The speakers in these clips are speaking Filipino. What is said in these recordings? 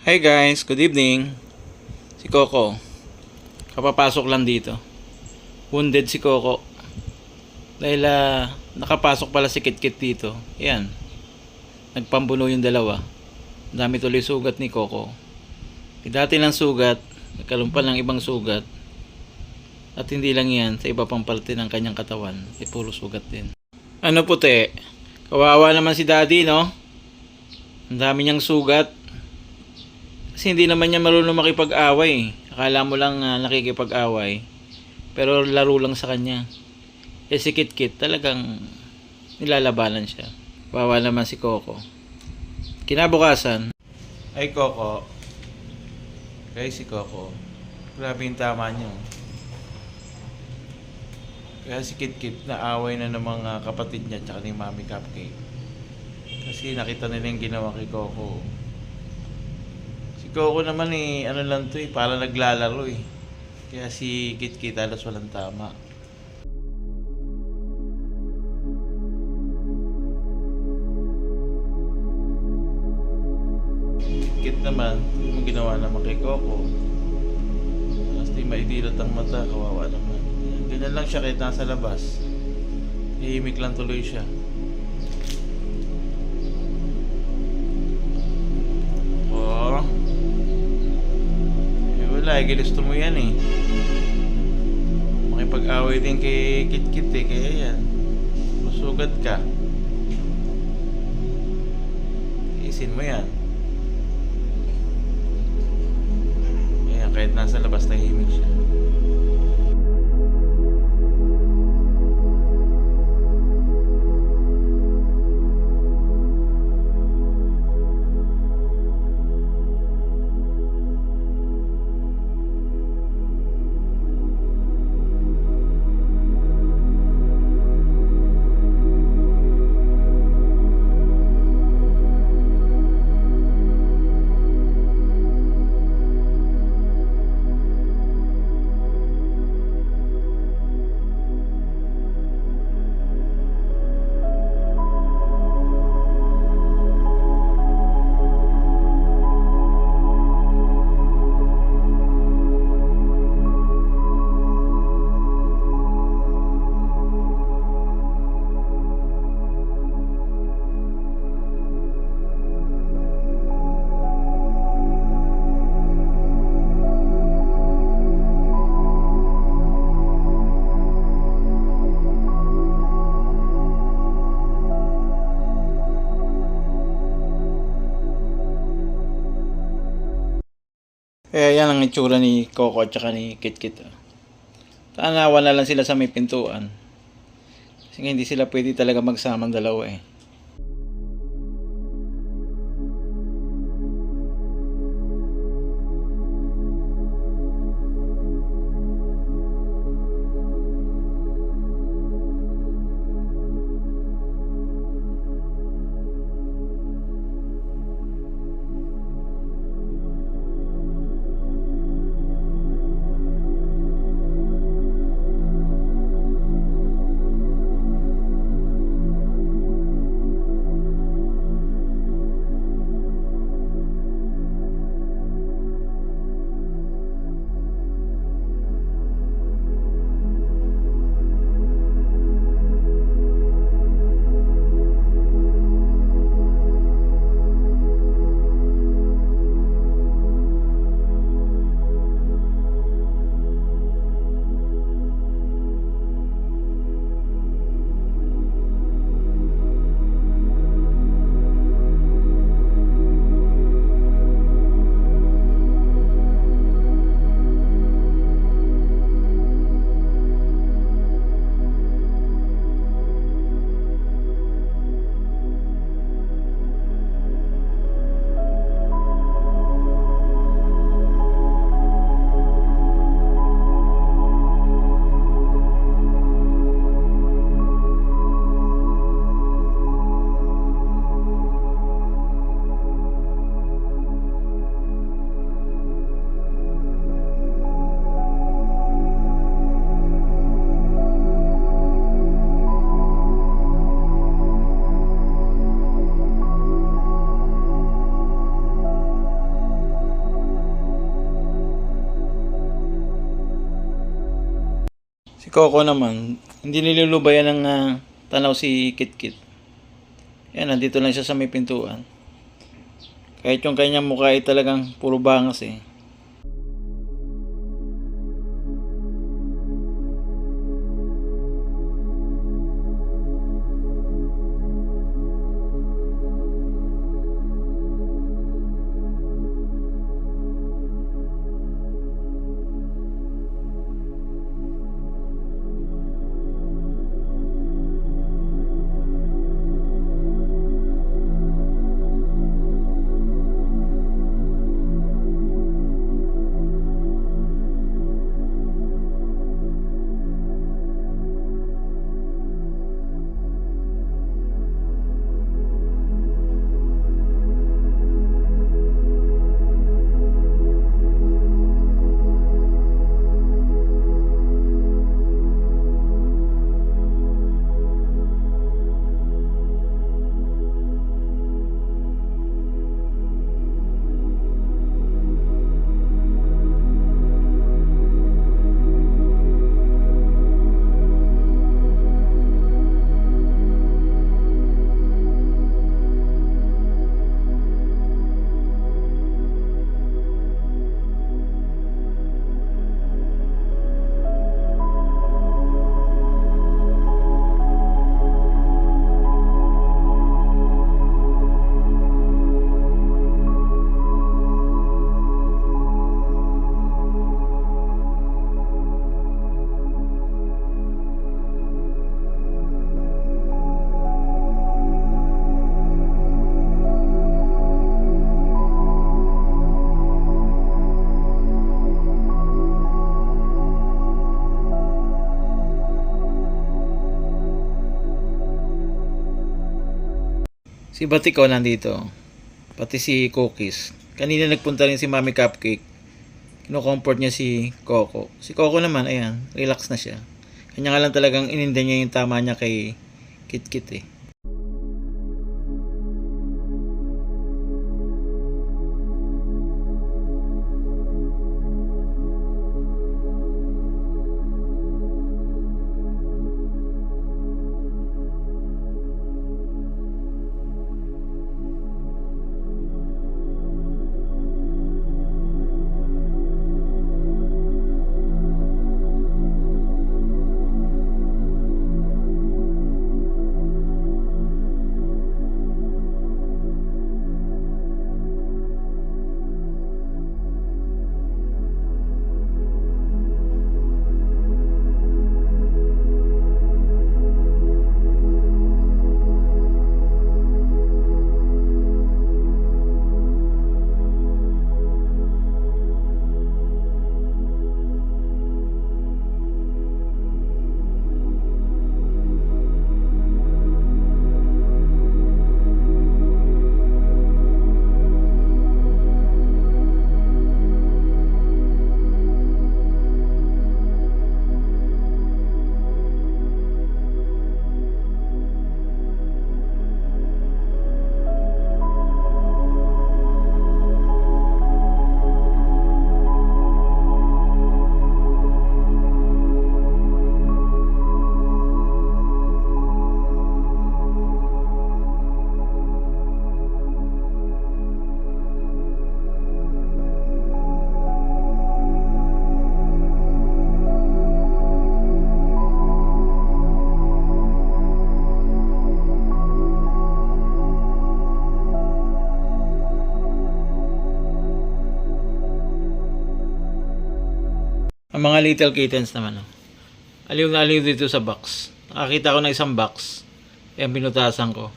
Hi guys, good evening. Si Coco. Kapapasok lang dito. Wounded si Coco. Dahil nakapasok pala si Kitkit dito. Yan. Nagpambuno yung dalawa. Dami tuloy sugat ni Coco. Dati lang sugat, nagkaroon pa ng ibang sugat. At hindi lang yan, sa iba pang parte ng kanyang katawan, ay puro sugat din. Ano puti? Kawawa naman si Daddy, no? Ang dami niyang sugat. Kasi hindi naman niya marunong makipag-away. Akala mo lang nakikipag-away. Pero laro lang sa kanya. Eh si Kitkit talagang nilalabanan siya. Wawa naman si Coco. Kinabukasan. Ay Coco. Kaya si Coco. Grabe yung tama niyo. Kaya si Kitkit naaway na ng mga kapatid niya tsaka ni Mami Cupcake. Kasi nakita nila yung ginawa kay Coco. Coco naman ano lang to para naglalaro eh. Kaya si Kitkit halos walang tama. Kitkit naman, yung ginawa naman kay Coco. Tapos di maidilot ang mata, kawawa naman. Ganyan lang siya kahit nasa labas. Hihimik lang tuloy siya. Oh. Wala, ginusto mo yan eh. Makipag-away din kay Kitkit eh, kaya yan. Masugat ka. Isin mo yan. Kaya kahit nasa labas tahimik siya. Kaya yan ang itsura ni Coco at saka ni Kitkit. Tanawa na lang sila sa may pintuan. Kasi hindi sila pwede talaga magsamang dalawa eh. Coco naman, hindi nilulubayan ng tanaw si Kitkit. Yan, nandito lang siya sa may pintuan. Kahit yung kanyang mukha ay talagang puro bangas eh. Si Batiko nandito. Pati si Cookies. Kanina nagpunta rin si Mami Cupcake. Kino-comfort niya si Coco. Si Coco naman, ayan, relax na siya. Kanya nga lang talagang ininda niya yung tama niya kay Kitkit eh. Ang mga little kittens naman, oh. Aliw na aliw dito sa box. Nakakita ko ng isang box. Kaya binutasan ko.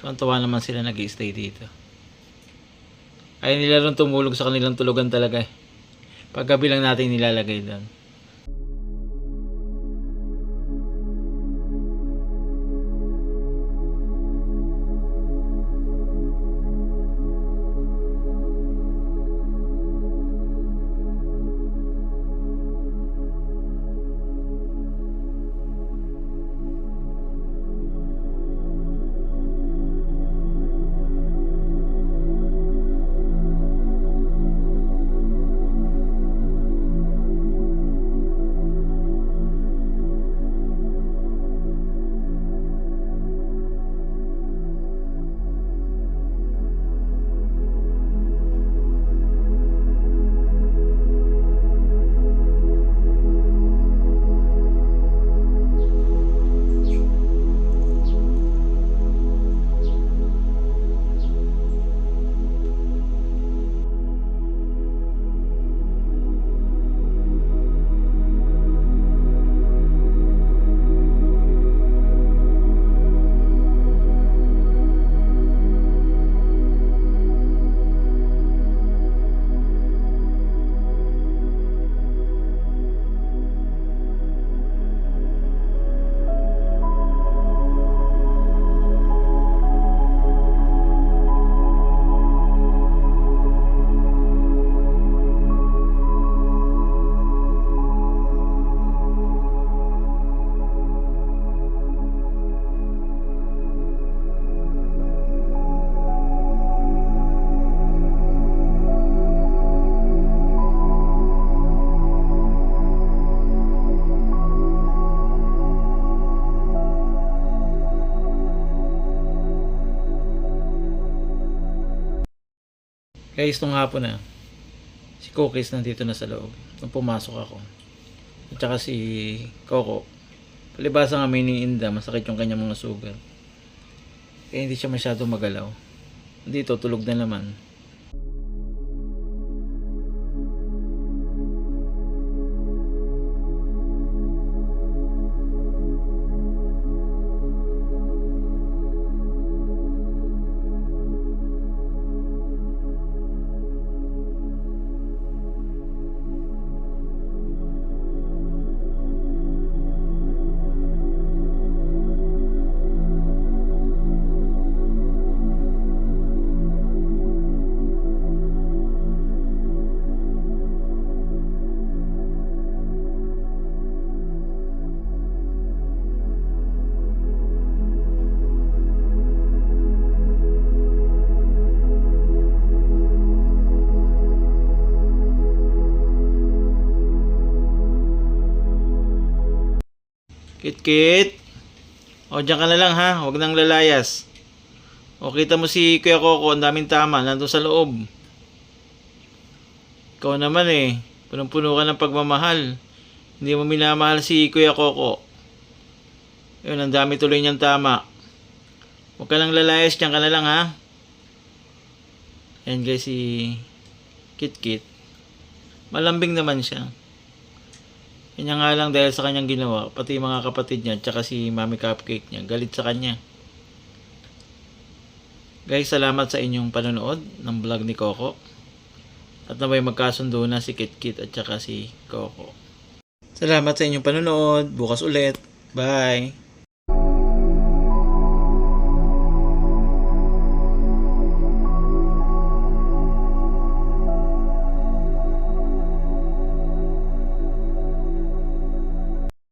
Tuwan-tuwa naman sila nag-i-stay dito. Ayaw nila rin tumulog sa kanilang tulugan talaga eh. Paggabi lang natin nilalagay doon. Guys, nung hapon na, si Cookies nandito na sa loob. Nung pumasok ako. At saka si Coco. Palibasa nga may iniinda, masakit yung kanyang mga sugat. Kaya hindi siya masyado magalaw. Dito, tulog na naman. Kit-kit. O, dyan ka na lang ha. Huwag nang lalayas. O, kita mo si Kuya Coco. Ang daming tama. Nandun sa loob. Ikaw naman eh. Punong-puno ka ng pagmamahal. Hindi mo minamahal si Kuya Coco. Yun, ang dami tuloy niyang tama. Huwag ka nang lalayas. Dyan ka na lang ha. Yan guys, si Kit-kit. Malambing naman siya. Kanya nga lang dahil sa kanyang ginawa, pati mga kapatid niya, tsaka si Mami Cupcake niya, galit sa kanya. Guys, salamat sa inyong panonood ng vlog ni Coco. At naway magkasundo na si Kit-kit at tsaka si Coco. Salamat sa inyong panonood. Bukas ulit. Bye!